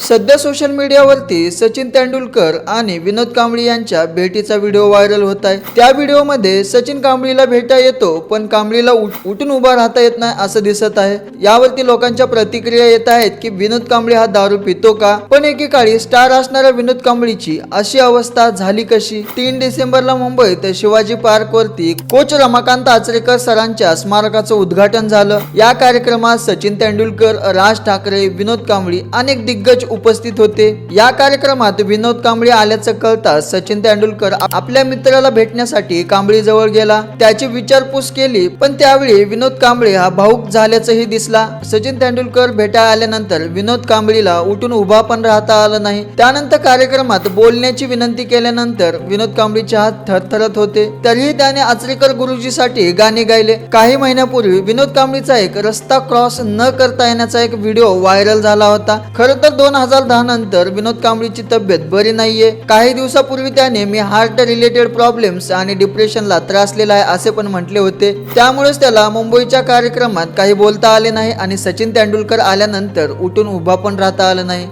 सध्या सोशल मीडियावरती सचिन तेंडुलकर आणि विनोद कांबळी यांच्या भेटीचा व्हिडिओ व्हायरल होत आहे। त्या व्हिडिओमध्ये सचिन कांबळीला भेटा येतो, पण कांबळीला उठून उभा राहता येत नाही असं दिसत आहे। यावरती लोकांच्या प्रतिक्रिया येत आहेत की विनोद कांबळी हा दारू पितो का? पण एकेकाळी स्टार असणाऱ्या विनोद कांबळीची अशी अवस्था झाली कशी? 3 डिसेंबरला मुंबईत शिवाजी पार्क वरती कोच रमाकांत आचरेकर सरांच्या स्मारकाचं उद्घाटन झालं। या कार्यक्रमात सचिन तेंडुलकर, राज ठाकरे, विनोद कांबळी अनेक दिग्गज उपस्थित होते। या कार्यक्रमात विनोद कांबळी आल्याचं कळताच सचिन तेंडुलकर आपल्या मित्राला भेटण्यासाठी कांबळी जवळ गेला, त्याची विचारपूस केली, पण त्यावेळी विनोद कांबळी हा भावुक झाल्याचंही दिसला। सचिन तेंडुलकर भेटायला आल्यानंतर विनोद कांबळीला उठून उभा पण राहता आलं नाही। त्यानंतर कार्यक्रमात बोलण्याची विनंती केल्यानंतर विनोद कांबळीचे हात थरथरत होते, तरीही त्याने आचरेकर गुरुजीसाठी गाणे गायले। काही महिन्यापूर्वी विनोद कांबळीचा एक रस्ता क्रॉस न करता येण्याचा एक व्हिडिओ व्हायरल झाला होता। खरं तर 2010 नंतर विनोद कांबळीची तब्येत बरी नाहीये। काही दिवसापूर्वी त्याने मी हार्ट रिलेटेड प्रॉब्लेम्स आणि डिप्रेशनला त्रासलेला आहे असे पण म्हटले होते। त्यामुळेच त्याला मुंबईच्या कार्यक्रमात काही बोलता आले नाही आणि सचिन तेंडुलकर आल्यानंतर उठून उभा पण राहता आलं नाही।